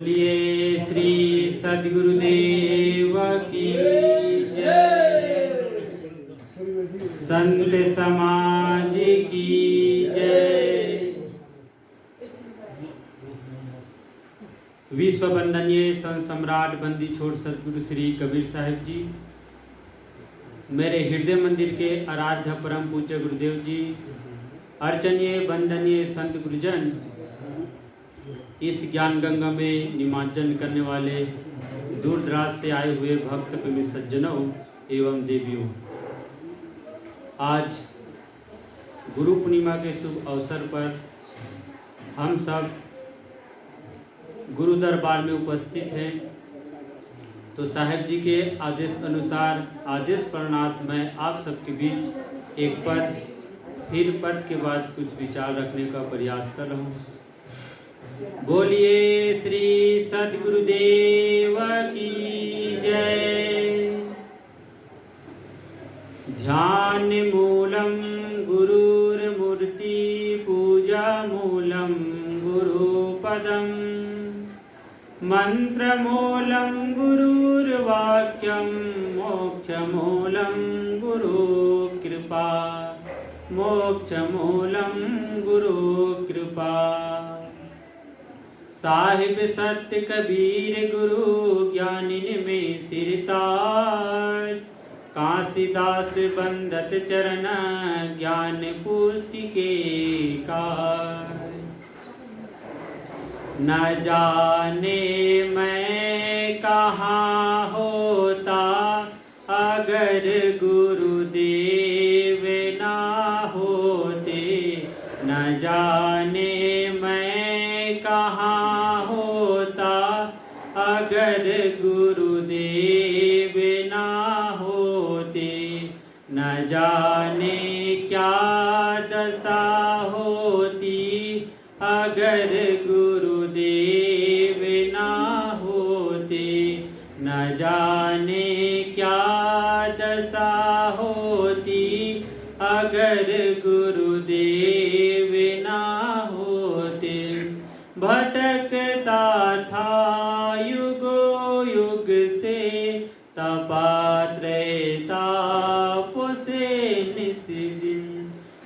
बोलिए श्री सद्गुरुदेव की जय। संत समाज की जय। विश्व वंदनीय संत सम्राट बंदी छोड़ सद्गुरु श्री कबीर साहिब जी, मेरे हृदय मंदिर के आराध्य परम पूज्य गुरुदेव जी, अर्चनीय वंदनीय संत गुरुजन, इस ज्ञान गंगा में निमज्जन करने वाले दूर दराज से आए हुए भक्त प्रेमी सज्जनों एवं देवियों, आज गुरु पूर्णिमा के शुभ अवसर पर हम सब गुरु दरबार में उपस्थित हैं। तो साहेब जी के आदेश अनुसार आदेश प्रणात मैं आप सबके बीच एक पद फिर पद के बाद कुछ विचार रखने का प्रयास कर रहा हूँ। बोलिए श्री सद्गुरुदेव की जय। ध्यान मूलम गुरुर्मूर्ति, पूजा मूलम गुरुपदम, मंत्र मूलम गुरुर्वाक्यम, मोक्ष मूलम गुरु कृपा, मोक्ष मूलम गुरु कृपा। साहिब सत्य कबीर गुरु ज्ञानिन में सिरताज, काशीदास बंदत चरण ज्ञान पुष्टि के कार। न जाने मैं कहाँ होता अगर गुरुदेव ना होते, न जाने मैं कहाँ होता अगर गुरुदेव ना होते, न जाने क्या दशा होती अगर गुरुदेव ना होते, न जाने क्या दशा होती अगर गुरुदेव ना होते। भटकता था युगो युग से तपात्रता पोसे निस दिन,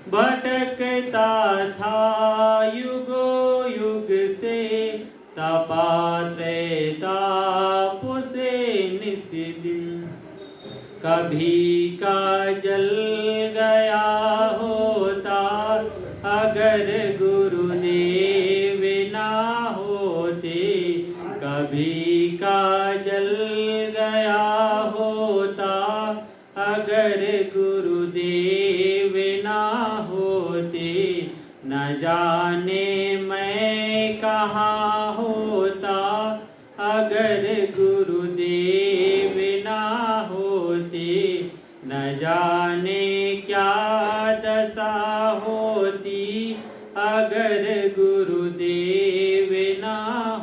भटकता था युगो युग से तपात्रता पोसे निस दिन। कभी का जल गया होता अगर गुरुदेव ना होते, कभी का जल गया होता अगर गुरुदेव ना होते, न जाने मैं कहाँ होता अगर गुरुदेव ना होते, न जाने क्या दशा होती अगर गुरुदेव ना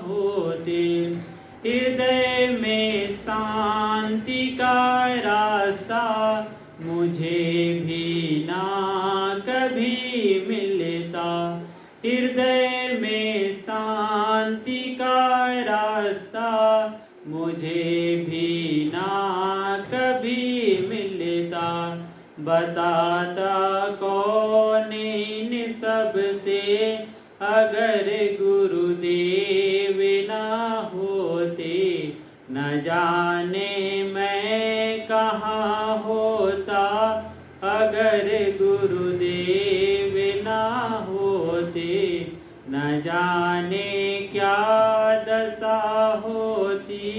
होते। हृदय में शांति का रास्ता मुझे भी ना कभी मिलता, हृदय में शांति का रास्ता मुझे भी ना कभी मिलता। बताता कौन इन सब से अगर गुरुदेव ना होते, न जाने मैं कहाँ होता अगर गुरुदेव ना होते, न जाने क्या दशा होती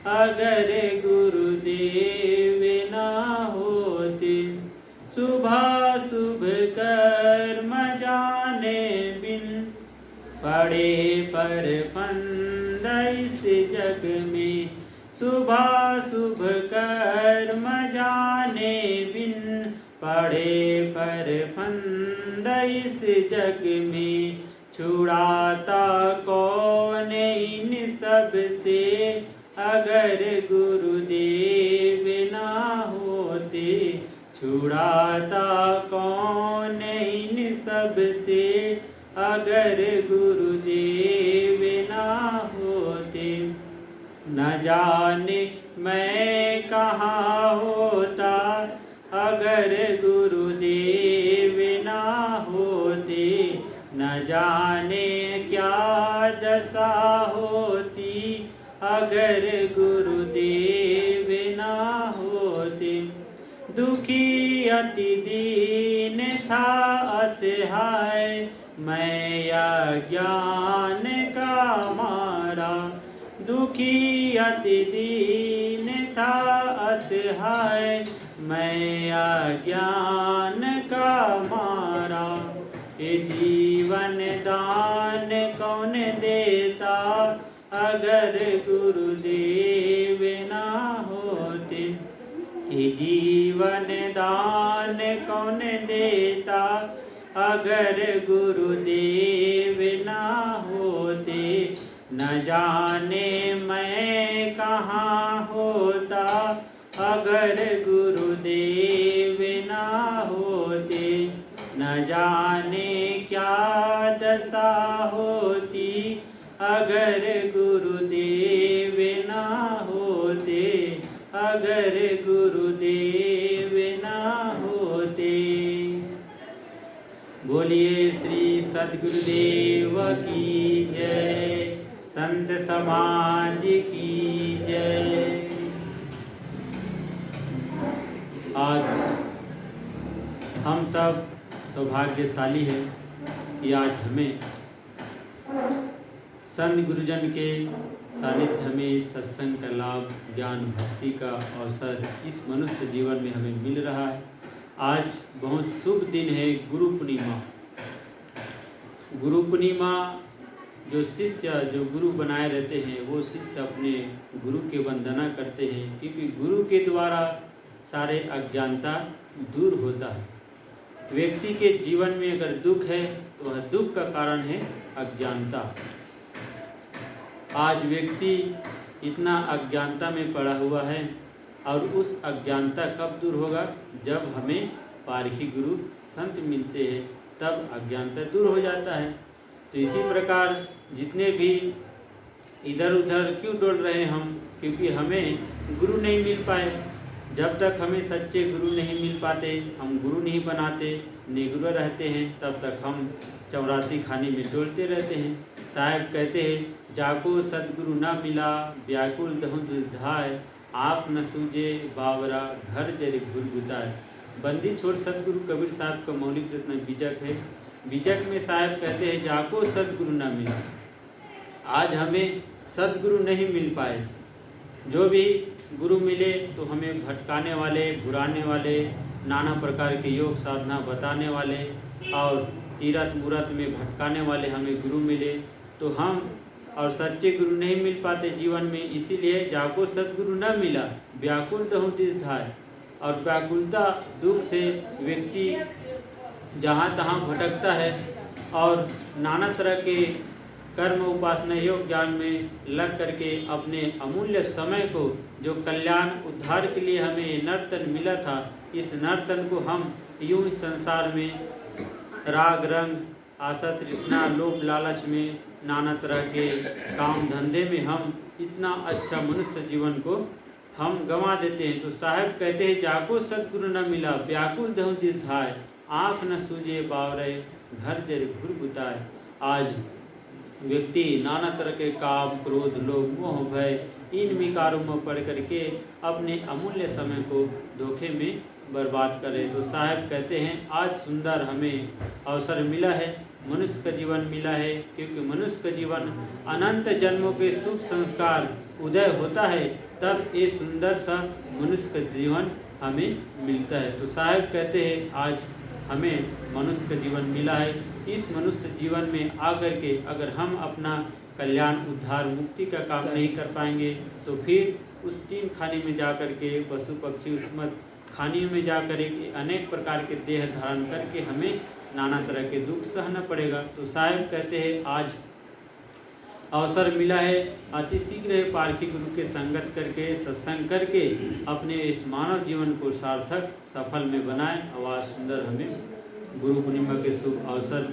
अगर गुरुदेव ना होते। सुबह शुभ कर्म जाने बिन पड़े पर फंद इस जग में, सुबह शुभ कर्म जाने बिन पड़े पर फंद इस जग में। छुड़ाता कौन इन सब से अगर गुरुदेव ना होते, छुड़ाता कौन इन सब से अगर गुरुदेव ना होते। न जाने मैं कहाँ होता अगर गुरुदेव ना होते। न जाने क्या दशा होती अगर गुरुदेव ना होते। दुखी अति दीन था असहाय मैं अज्ञान का मारा। दुखी अति दीन था असहाय मैं अज्ञान का मारा। ये जीवन दान कौन देता अगर गुरुदेव ना होते। ये जीवन दान कौन देता अगर गुरुदेव ना होते। न जाने मैं कहाँ होता अगर गुरुदेव ना होते। न जाने क्या दशा होती अगर गुरुदेव ना होते। अगर गुरुदेव ना होते। बोलिए श्री सद्गुरुदेव की जय, संत समाज की जय। आज हम सब सौभाग्यशाली हैं कि आज हमें संत गुरुजन के सानिध्य में सत्संग का लाभ, ज्ञान भक्ति का अवसर इस मनुष्य जीवन में हमें मिल रहा है। आज बहुत शुभ दिन है गुरु पूर्णिमा। गुरु पूर्णिमा जो शिष्य जो गुरु बनाए रहते हैं वो शिष्य अपने गुरु के वंदना करते हैं, क्योंकि गुरु के द्वारा सारे अज्ञानता दूर होता है। व्यक्ति के जीवन में अगर दुख है तो वह दुख का कारण है अज्ञानता। आज व्यक्ति इतना अज्ञानता में पड़ा हुआ है और उस अज्ञानता कब दूर होगा? जब हमें पारखी गुरु संत मिलते हैं तब अज्ञानता दूर हो जाता है। तो इसी प्रकार जितने भी इधर उधर क्यों डोल रहे हम? क्योंकि हमें गुरु नहीं मिल पाए। जब तक हमें सच्चे गुरु नहीं मिल पाते, हम गुरु नहीं बनाते, निगुर रहते हैं, तब तक हम 84 खाने में डोलते रहते हैं। साहब कहते हैं, जाको सदगुरु न मिला व्याकुल दहु दुधाय, आप न सूझे बावरा घर जरे घुरघुताए। बंदी छोड़ सदगुरु कबीर साहब का मौलिक रत्न बीजक है। बीजक में साहब कहते हैं, जाको सदगुरु न मिला। आज हमें सदगुरु नहीं मिल पाए। जो भी गुरु मिले तो हमें भटकाने वाले, घुराने वाले, नाना प्रकार के योग साधना बताने वाले और तीरथ मूरत में भटकाने वाले हमें गुरु मिले, तो हम और सच्चे गुरु नहीं मिल पाते जीवन में। इसीलिए जाको सदगुरु न मिला व्याकुल दहु दिधाय। और व्याकुलता दुख से व्यक्ति जहाँ तहाँ भटकता है और नाना तरह के कर्म उपासना योग ज्ञान में लग करके अपने अमूल्य समय को, जो कल्याण उद्धार के लिए हमें नर्तन मिला था, इस नर्तन को हम यूं ही संसार में राग रंग आशा तृष्णा लोभ लालच में नाना तरह के काम धंधे में हम इतना अच्छा मनुष्य जीवन को हम गंवा देते हैं। तो साहब कहते हैं, जाको सदगुरु न मिला व्याकुल दहु दिधाय, आँख न सूझे बावरे घर जर घुरघुताए। आज व्यक्ति नाना तरह के काम क्रोध लोभ मोह भय इन विकारों में पड़ करके अपने अमूल्य समय को धोखे में बर्बाद करे। तो साहब कहते हैं, आज सुंदर हमें अवसर मिला है, मनुष्य का जीवन मिला है, क्योंकि मनुष्य का जीवन अनंत जन्मों के शुभ संस्कार उदय होता है, तब ये सुंदर सा मनुष्य का जीवन हमें मिलता है। तो साहब कहते हैं, आज हमें मनुष्य का जीवन मिला है। इस मनुष्य जीवन में आकर के अगर हम अपना कल्याण उद्धार मुक्ति का काम नहीं कर पाएंगे तो फिर उस 3 खाने में जा कर के पशु पक्षी उसमत खाने में जा कर के अनेक प्रकार के देह धारण करके हमें नाना तरह के दुख सहना पड़ेगा। तो साहब कहते हैं, आज अवसर मिला है, अति शीघ्र पारखी गुरु के संगत करके सत्संग करके अपने इस मानव जीवन को सार्थक सफल में बनाएं। आवाज सुंदर हमें गुरु पूर्णिमा के शुभ अवसर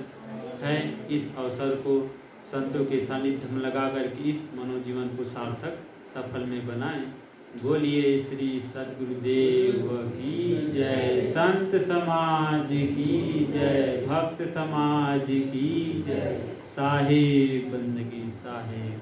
है, इस अवसर को संतों के सानिध्य में लगा करके इस मनोजीवन को सार्थक सफल में बनाएं। बोलिए श्री सद्गुरुदेव की जय, संत समाज की जय, भक्त समाज की जय, साहेब बंदगी साहेब।